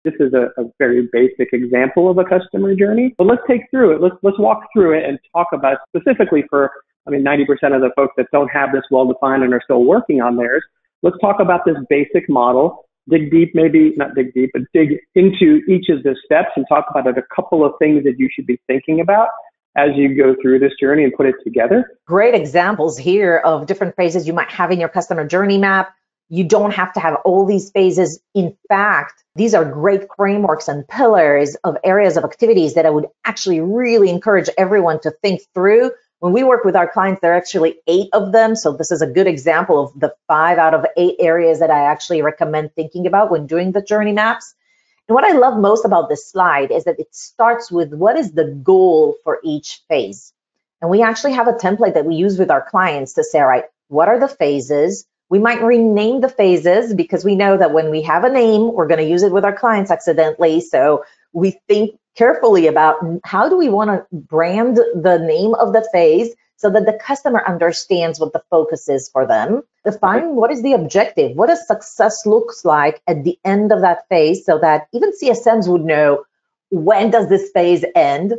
This is a very basic example of a customer journey, but let's take through it. Let's walk through it and talk about specifically for, 90% of the folks that don't have this well-defined and are still working on theirs. Let's talk about this basic model, dig deep, maybe not dig deep, but dig into each of the steps and talk about a couple of things that you should be thinking about as you go through this journey and put it together. Great examples here of different phases you might have in your customer journey map. You don't have to have all these phases. In fact, these are great frameworks and pillars of areas of activities that I would actually really encourage everyone to think through. When we work with our clients, there are actually 8 of them. So this is a good example of the 5 out of 8 areas that I actually recommend thinking about when doing the journey maps. And what I love most about this slide is that it starts with what is the goal for each phase. And we actually have a template that we use with our clients to say, all right, what are the phases? We might rename the phases because we know that when we have a name, we're going to use it with our clients accidentally. So we think carefully about how do we want to brand the name of the phase so that the customer understands what the focus is for them. Define what is the objective, what does success looks like at the end of that phase so that even CSMs would know when does this phase end.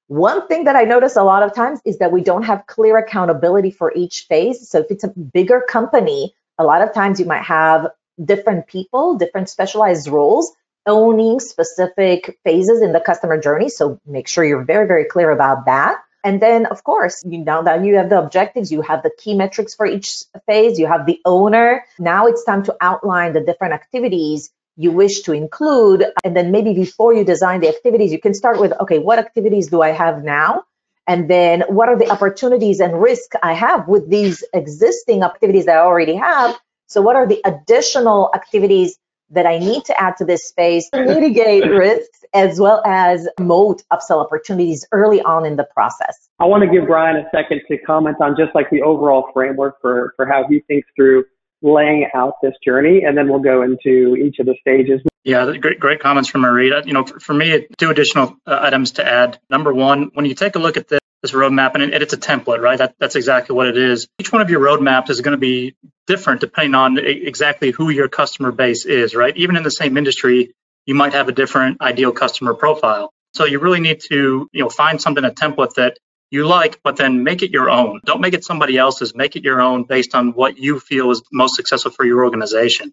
One thing that I notice a lot of times is that we don't have clear accountability for each phase. So if it's a bigger company, a lot of times you might have different people, different specialized roles owning specific phases in the customer journey. So make sure you're very, very clear about that. And then, of course, now that you have the objectives, you have the key metrics for each phase, you have the owner. Now it's time to outline the different activities you wish to include. And then maybe before you design the activities, you can start with, okay, what activities do I have now? And then what are the opportunities and risks I have with these existing activities that I already have? So what are the additional activities that I need to add to this space to mitigate risks as well as promote upsell opportunities early on in the process? I want to give Brian a second to comment on just like the overall framework for how he thinks through laying out this journey, and then we'll go into each of the stages. Yeah, great comments from Irit. For me, 2 additional items to add. Number one, when you take a look at this roadmap, and it's a template, right? That's exactly what it is. Each one of your roadmaps is going to be different depending on exactly who your customer base is, right? Even in the same industry, you might have a different ideal customer profile. So you really need to, find something, a template that you like, but then make it your own. Don't make it somebody else's. Make it your own based on what you feel is most successful for your organization.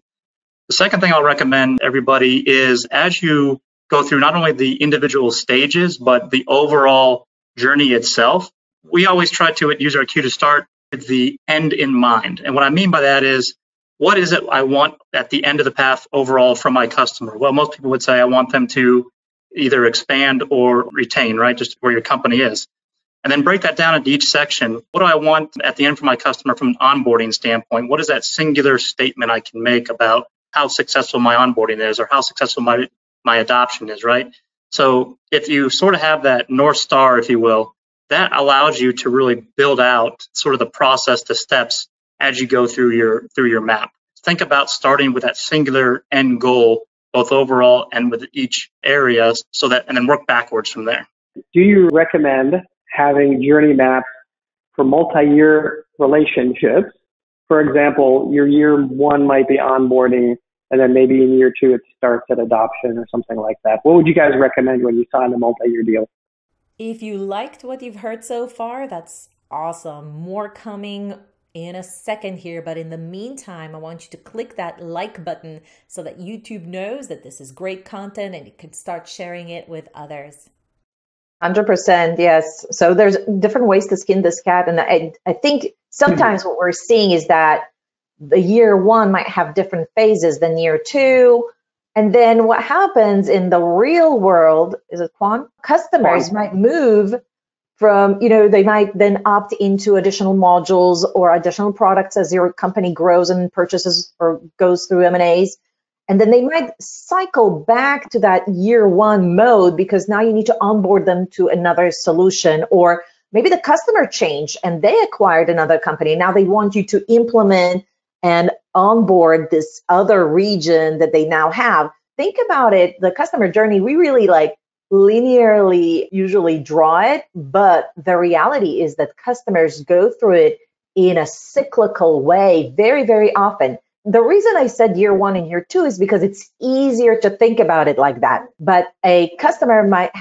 The second thing I'll recommend everybody is as you go through not only the individual stages, but the overall journey itself, we always try to at UserIQ to start with the end in mind. And what I mean by that is, what is it I want at the end of the path overall from my customer? Well, most people would say I want them to either expand or retain, right? Just where your company is. And then break that down into each section. What do I want at the end for my customer from an onboarding standpoint? What is that singular statement I can make about how successful my onboarding is or how successful my adoption is, right? So if you sort of have that North Star, if you will, that allows you to really build out sort of the process, the steps as you go through your map. Think about starting with that singular end goal, both overall and with each area, and then work backwards from there. Do you recommend having journey maps for multi-year relationships? For example, your year 1 might be onboarding, and then maybe in year 2 it starts at adoption or something like that. What would you guys recommend when you sign a multi-year deal? If you liked what you've heard so far, that's awesome. More coming in a second here, but in the meantime, I want you to click that like button so that YouTube knows that this is great content and you can start sharing it with others. 100%, yes. So there's different ways to skin this cat. And I think sometimes what we're seeing is that the year 1 might have different phases than year 2. And then what happens in the real world is customers might move from, they might then opt into additional modules or additional products as your company grows and purchases or goes through M&As. And then they might cycle back to that year 1 mode because now you need to onboard them to another solution, or maybe the customer changed and they acquired another company. Now they want you to implement and onboard this other region that they now have. Think about it, the customer journey, we really linearly usually draw it, but the reality is that customers go through it in a cyclical way very, very often. The reason I said year 1 and year 2 is because it's easier to think about it like that. But a customer might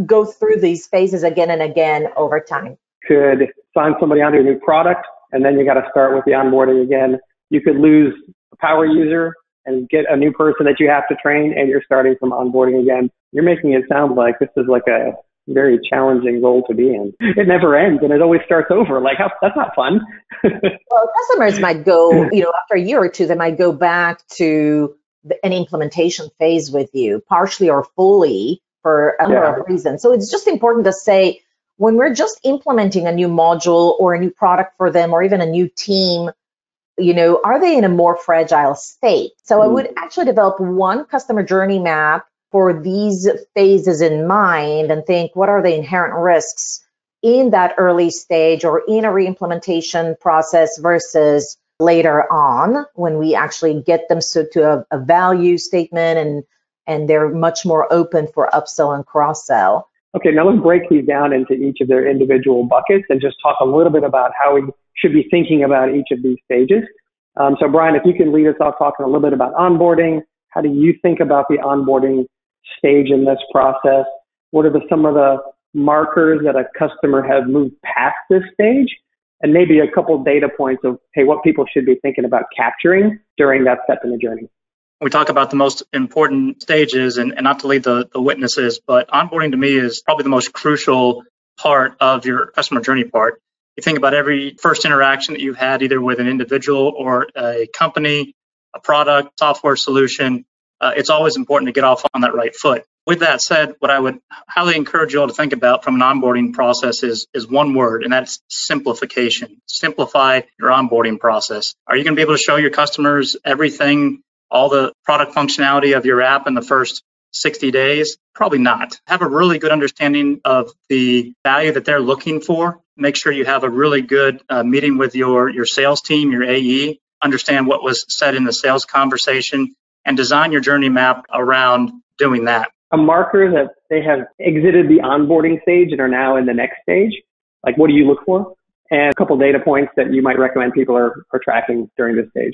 go through these phases again and again over time. Could sign somebody onto a new product, and then you got to start with the onboarding again. You could lose a power user and get a new person that you have to train, and you're starting from onboarding again. You're making it sound like this is like a very challenging role to be in. It never ends, and it always starts over. That's not fun. Well, customers might go, after a year or two, they might go back to an implementation phase with you, partially or fully, for a number of reasons. So it's just important to say, when we're just implementing a new module or a new product for them, or even a new team, are they in a more fragile state? So I would actually develop one customer journey map for these phases in mind and think, what are the inherent risks in that early stage or in a re-implementation process versus later on when we actually get them to a value statement and they're much more open for upsell and cross-sell. Okay, now let's break these down into each of their individual buckets and just talk a little bit about how we should be thinking about each of these stages. So Brian, if you can lead us off talking a little bit about onboarding. How do you think about the onboarding stage in this process? What are some of the markers that a customer has moved past this stage? And maybe a couple of data points of, hey, what people should be thinking about capturing during that step in the journey. We talk about the most important stages, and not to lead the witnesses, but onboarding to me is probably the most crucial part of your customer journey part. You think about every first interaction that you've had, either with an individual or a company, a product, software solution. It's always important to get off on that right foot. With that said, what I would highly encourage you all to think about from an onboarding process is one word, and that's simplification. Simplify your onboarding process. Are you going to be able to show your customers everything, all the product functionality of your app in the first 60 days? Probably not. Have a really good understanding of the value that they're looking for. Make sure you have a really good meeting with your sales team, your AE. Understand what was said in the sales conversation and design your journey map around doing that. A marker that they have exited the onboarding stage and are now in the next stage? Like, what do you look for? And a couple data points that you might recommend people are tracking during this stage.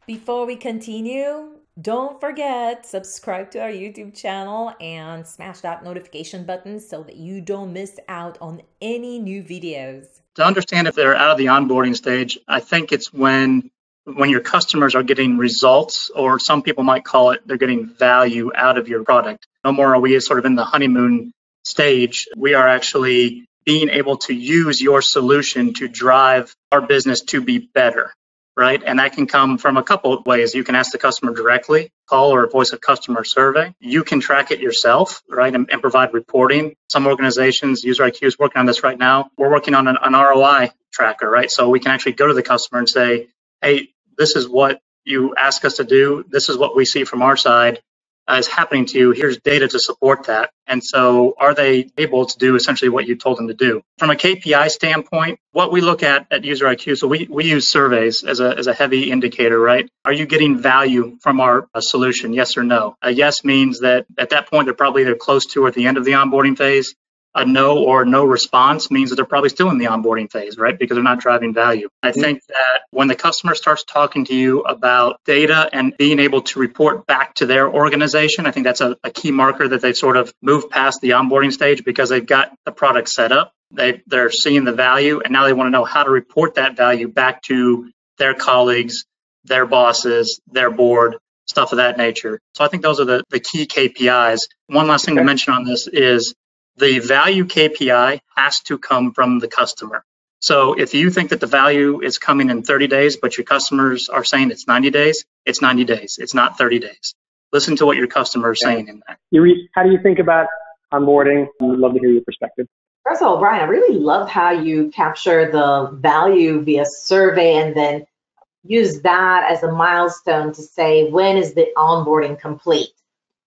Before we continue, don't forget, subscribe to our YouTube channel and smash that notification button so that you don't miss out on any new videos. To understand if they're out of the onboarding stage, I think it's when your customers are getting results, or some people might call it they're getting value out of your product. No more are we sort of in the honeymoon stage. We are actually being able to use your solution to drive our business to be better, right? And that can come from a couple of ways. You can ask the customer directly, call or voice a customer survey. You can track it yourself, right, and provide reporting. Some organizations, UserIQ is working on this right now. We're working on an ROI tracker, right? So we can actually go to the customer and say, hey, this is what you ask us to do. This is what we see from our side is happening to you. Here's data to support that. And so are they able to do essentially what you told them to do? From a KPI standpoint, what we look at UserIQ, so we use surveys as a heavy indicator, right? Are you getting value from our solution? Yes or no? A yes means that at that point, they're probably either close to or at the end of the onboarding phase. A no or no response means that they're probably still in the onboarding phase, right? Because they're not driving value. I think that when the customer starts talking to you about data and being able to report back to their organization, I think that's a key marker that they've sort of moved past the onboarding stage because they've got the product set up. They're seeing the value, and now they want to know how to report that value back to their colleagues, their bosses, their board, stuff of that nature. So I think those are the key KPIs. One last thing to mention on this is the value KPI has to come from the customer. So if you think that the value is coming in 30 days, but your customers are saying it's 90 days, it's 90 days. It's not 30 days. Listen to what your customer is saying in that. How do you think about onboarding? I'd love to hear your perspective. First of all, Brian, I really love how you capture the value via survey and then use that as a milestone to say, when is the onboarding complete?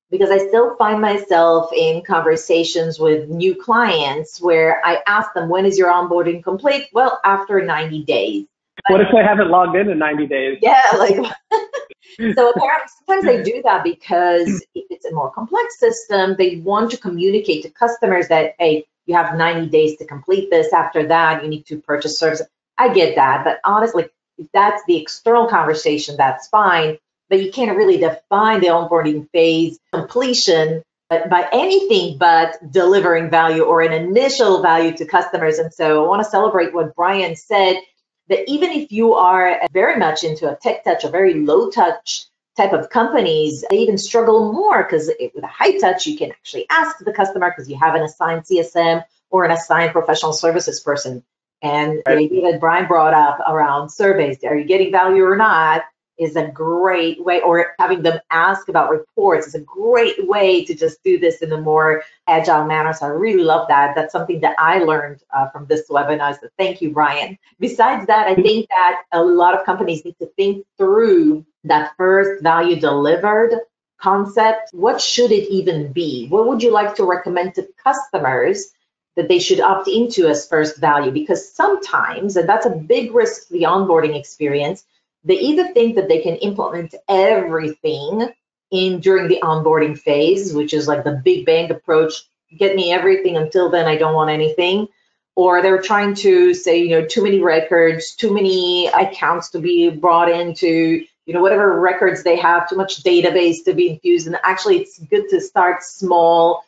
Because I still find myself in conversations with new clients where I ask them, when is your onboarding complete? Well, after 90 days. What if they haven't logged in 90 days? Yeah, like, so apparently sometimes they do that because if it's a more complex system, they want to communicate to customers that, hey, you have 90 days to complete this. After that, you need to purchase service. I get that, but honestly, if that's the external conversation, that's fine, but you can't really define the onboarding phase completion by anything but delivering value or an initial value to customers. And so I want to celebrate what Brian said, that even if you are very much into a tech touch, a very low touch type of companies, they even struggle more because with a high touch, you can actually ask the customer because you have an assigned CSM or an assigned professional services person. And the idea that Brian brought up around surveys, are you getting value or not, is a great way, or having them ask about reports is a great way to just do this in a more agile manner. So I really love that. That's something that I learned from this webinar. So thank you, Brian. Besides that, I think that a lot of companies need to think through that first value delivered concept. What should it even be? What would you like to recommend to customers that they should opt into as first value? Because sometimes, and that's a big risk to the onboarding experience, they either think that they can implement everything during the onboarding phase, which is like the big bang approach, get me everything, until then I don't want anything. Or they're trying to say, too many records, too many accounts to be brought into, whatever records they have, too much database to be infused. And actually, it's good to start small.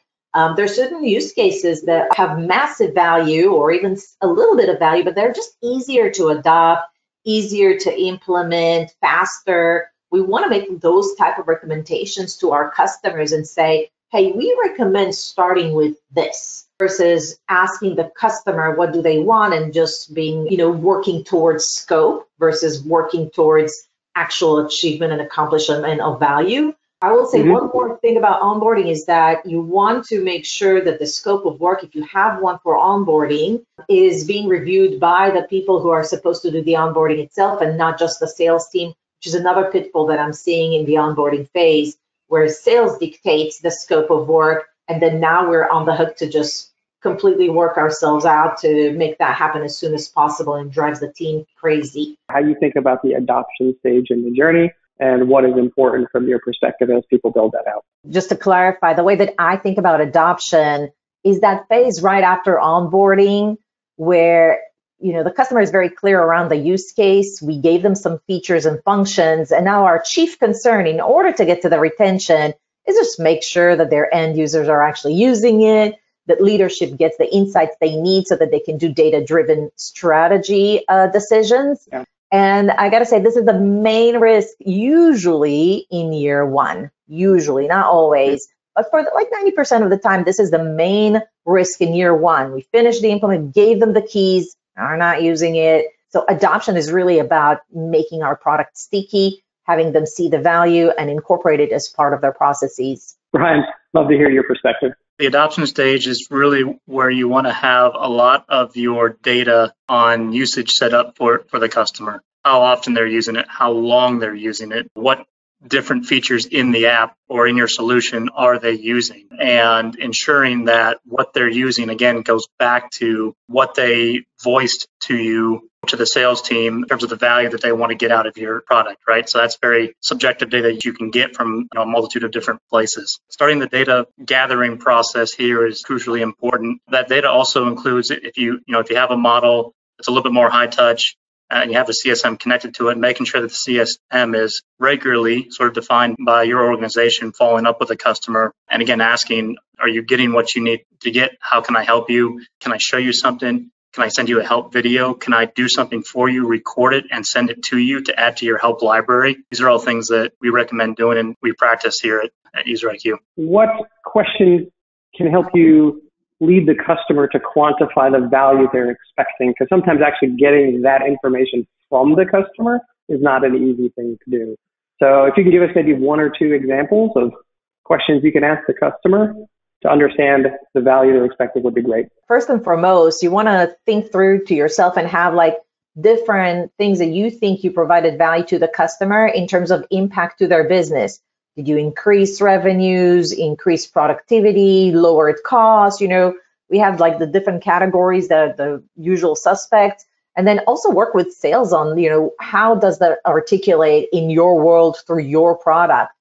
There's certain use cases that have massive value or even a little bit of value, but they're just easier to adopt, easier to implement, faster. We want to make those type of recommendations to our customers and say, hey, we recommend starting with this versus asking the customer what do they want and just being, working towards scope versus working towards actual achievement and accomplishment of value. I will say one more thing about onboarding is that you want to make sure that the scope of work, if you have one for onboarding, is being reviewed by the people who are supposed to do the onboarding itself and not just the sales team, which is another pitfall that I'm seeing in the onboarding phase, where sales dictates the scope of work, and then now we're on the hook to just completely work ourselves out to make that happen as soon as possible, and drives the team crazy. How you think about the adoption stage in the journey, and what is important from your perspective as people build that out? Just to clarify, the way that I think about adoption is that phase right after onboarding where, the customer is very clear around the use case. We gave them some features and functions. And now our chief concern in order to get to the retention is just make sure that their end users are actually using it, that leadership gets the insights they need so that they can do data-driven strategy decisions. Yeah. And I got to say, this is the main risk usually in year one, usually, not always, but for like 90% of the time, this is the main risk in year one. We finished the implement, gave them the keys, are not using it. So adoption is really about making our product sticky, having them see the value and incorporate it as part of their processes. Brian, love to hear your perspective. The adoption stage is really where you want to have a lot of your data on usage set up for the customer, how often they're using it, how long they're using it, what different features in the app or in your solution are they using, and ensuring that what they're using, again, goes back to what they voiced to you, to the sales team, in terms of the value that they want to get out of your product, right? So that's very subjective data that you can get from a multitude of different places. Starting the data gathering process here is crucially important. That data also includes, if you have a model that's a little bit more high touch, and you have the CSM connected to it, making sure that the CSM is regularly sort of defined by your organization, following up with a customer, and again, asking, are you getting what you need to get? How can I help you? Can I show you something? Can I send you a help video? Can I do something for you, record it, and send it to you to add to your help library? These are all things that we recommend doing and we practice here at UserIQ. What questions can help you lead the customer to quantify the value they're expecting? Because sometimes actually getting that information from the customer is not an easy thing to do. So if you can give us maybe one or two examples of questions you can ask the customer to understand the value they're expecting would be great. First and foremost, you want to think through to yourself and have like different things that you think you provided value to the customer in terms of impact to their business. Did you increase revenues, increase productivity, lowered costs? We have like the different categories, the usual suspects. And then also work with sales on, how does that articulate in your world through your product?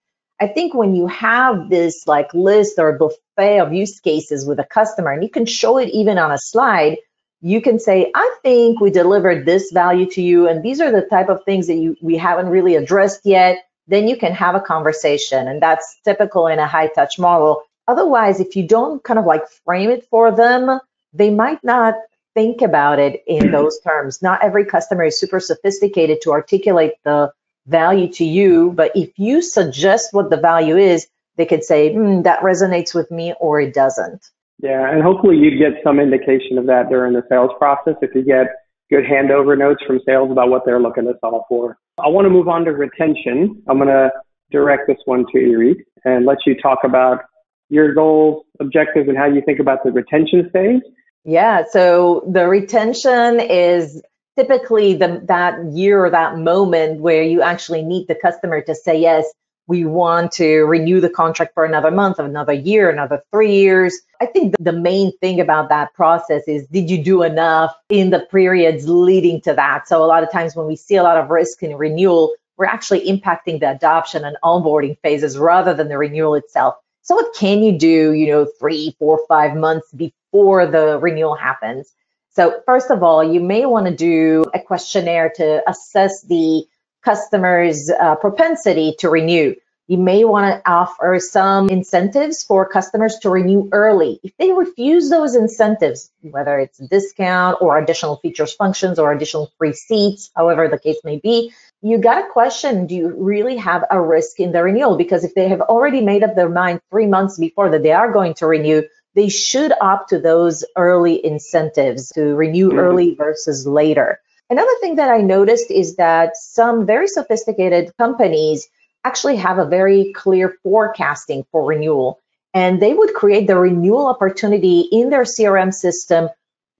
I think when you have this like list or buffet of use cases with a customer, and you can show it even on a slide, you can say, I think we delivered this value to you, and these are the type of things that we haven't really addressed yet. Then you can have a conversation, and that's typical in a high touch model. Otherwise, if you don't kind of like frame it for them, they might not think about it in those terms. Not every customer is super sophisticated to articulate the value to you, but if you suggest what the value is, they could say, that resonates with me, or it doesn't. Yeah, and hopefully you get some indication of that during the sales process if you get good handover notes from sales about what they're looking to solve for. I want to move on to retention. I'm going to direct this one to Irit and let you talk about your goals, objectives, and how you think about the retention phase. Yeah, so the retention is typically that year or that moment where you actually need the customer to say, yes, we want to renew the contract for another month, another year, another 3 years. I think the main thing about that process is, did you do enough in the periods leading to that? So a lot of times when we see a lot of risk in renewal, we're actually impacting the adoption and onboarding phases rather than the renewal itself. So what can you do, 3, 4, 5 months before the renewal happens? So first of all, you may want to do a questionnaire to assess the customer's propensity to renew. You may want to offer some incentives for customers to renew early. If they refuse those incentives, whether it's a discount or additional features, functions, or additional free seats, however the case may be, you got to question, do you really have a risk in the renewal? Because if they have already made up their mind 3 months before that they are going to renew, they should opt to those early incentives to renew early versus later. Another thing that I noticed is that some very sophisticated companies actually have a very clear forecasting for renewal, and they would create the renewal opportunity in their CRM system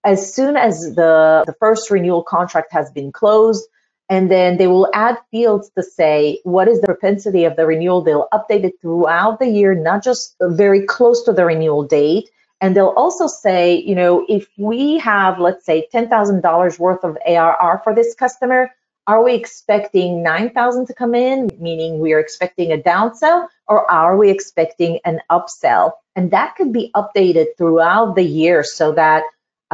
as soon as the first renewal contract has been closed. And then they will add fields to say, what is the propensity of the renewal? They'll update it throughout the year, not just very close to the renewal date. And they'll also say, if we have, let's say, $10,000 worth of ARR for this customer, are we expecting 9,000 to come in, meaning we are expecting a downsell, or are we expecting an upsell? And that could be updated throughout the year so that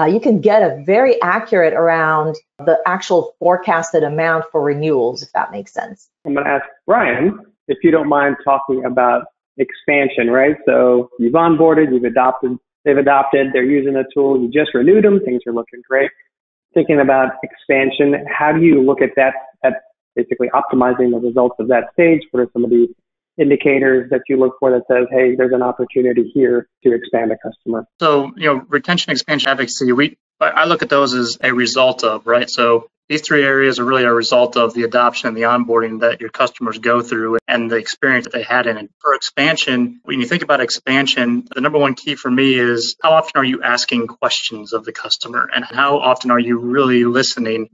you can get a very accurate around the actual forecasted amount for renewals, if that makes sense. I'm going to ask Brian, if you don't mind talking about expansion, right? So you've onboarded, they've adopted, they're using the tool, you just renewed them, things are looking great. Thinking about expansion, how do you look at that, at basically optimizing the results of that stage? What are some of the indicators that you look for that says, hey, there's an opportunity here to expand a customer? So, retention, expansion, advocacy, I look at those as a result of, right? So these 3 areas are really a result of the adoption and the onboarding that your customers go through and the experience that they had in it. For expansion, when you think about expansion, the number one key for me is, how often are you asking questions of the customer, and how often are you really listening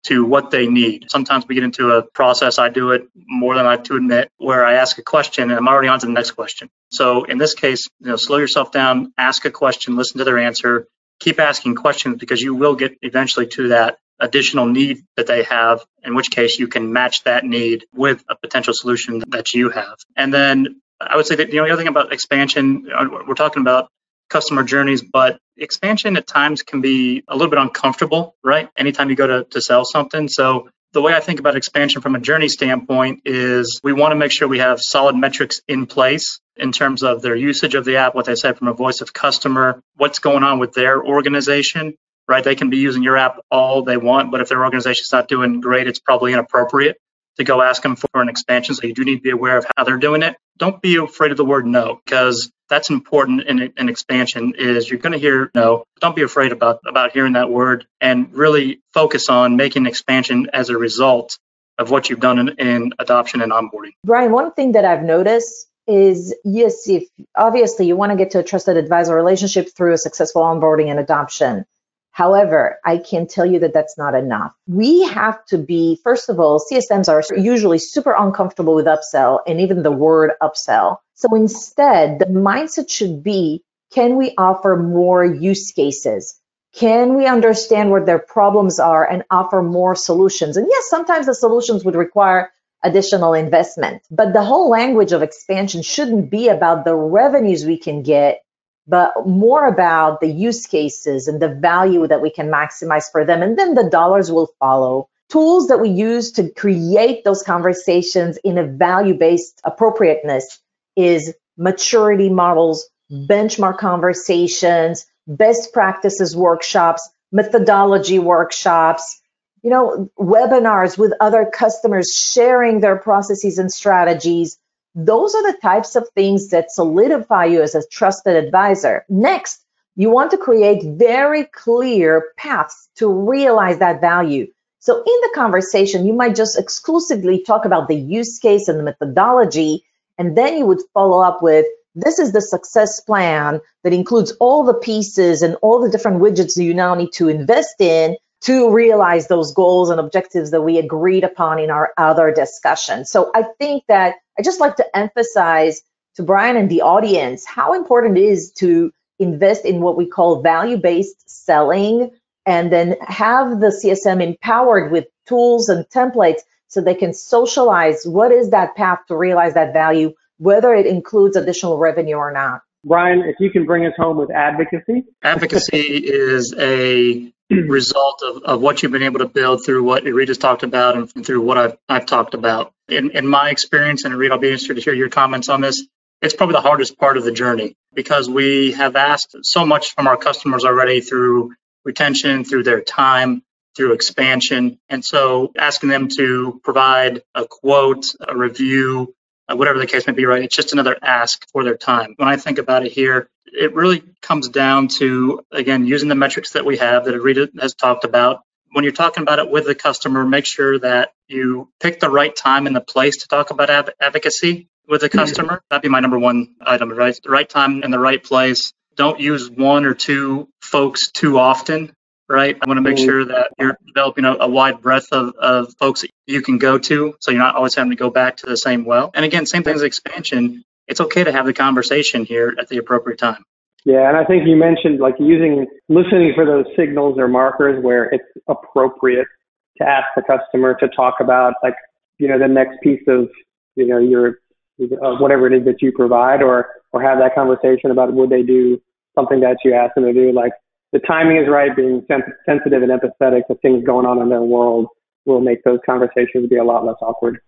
to what they need? Sometimes we get into a process, I do it more than I like to admit, where I ask a question and I'm already on to the next question. So in this case, slow yourself down, ask a question, listen to their answer, keep asking questions, because you will get eventually to that additional need that they have, in which case you can match that need with a potential solution that you have. And then I would say that the other thing about expansion, we're talking about customer journeys, but expansion at times can be a little bit uncomfortable, right? Anytime you go to sell something. So the way I think about expansion from a journey standpoint is, we want to make sure we have solid metrics in place in terms of their usage of the app, what they said from a voice of customer, what's going on with their organization, right? They can be using your app all they want, but if their organization's not doing great, it's probably inappropriate to go ask them for an expansion. So you do need to be aware of how they're doing it. Don't be afraid of the word no, because that's important in expansion. Is you're going to hear no. Don't be afraid about hearing that word, and really focus on making expansion as a result of what you've done in adoption and onboarding. Brian, one thing that I've noticed is, yes, if obviously you want to get to a trusted advisor relationship through a successful onboarding and adoption. However, I can tell you that that's not enough. We have to be, first of all, CSMs are usually super uncomfortable with upsell and even the word upsell. So instead, the mindset should be, can we offer more use cases? Can we understand what their problems are and offer more solutions? And yes, sometimes the solutions would require additional investment, but the whole language of expansion shouldn't be about the revenues we can get, but more about the use cases and the value that we can maximize for them. And then the dollars will follow. Tools that we use to create those conversations in a value-based appropriateness is maturity models, benchmark conversations, best practices workshops, methodology workshops, webinars with other customers sharing their processes and strategies. Those are the types of things that solidify you as a trusted advisor. Next, you want to create very clear paths to realize that value. So in the conversation, you might just exclusively talk about the use case and the methodology, and then you would follow up with, this is the success plan that includes all the pieces and all the different widgets you now need to invest in to realize those goals and objectives that we agreed upon in our other discussion. So I think that I just like to emphasize to Brian and the audience how important it is to invest in what we call value-based selling, and then have the CSM empowered with tools and templates so they can socialize what is that path to realize that value, whether it includes additional revenue or not. Brian, if you can bring us home with advocacy. Advocacy is a result of what you've been able to build through what Irit has talked about and through what I've talked about. In my experience, and Irit, I'll be interested to hear your comments on this, it's probably the hardest part of the journey because we have asked so much from our customers already through retention, through their time, through expansion. And so asking them to provide a quote, a review, whatever the case may be, right? It's just another ask for their time. When I think about it here, it really comes down to, again, using the metrics that we have that Irit has talked about. When you're talking about it with the customer, make sure that you pick the right time and the place to talk about advocacy with the customer. That'd be my number one item, right? The right time and the right place. Don't use one or two folks too often, right? I want to make sure that you're developing a wide breadth of folks that you can go to, so you're not always having to go back to the same well. And again, same thing as expansion. It's okay to have the conversation here at the appropriate time. Yeah, and I think you mentioned listening for those signals or markers where it's appropriate to ask the customer to talk about the next piece of your whatever it is that you provide, or have that conversation about would they do something that you ask them to do. Like the timing is right, being sensitive and empathetic to things going on in their world will make those conversations be a lot less awkward.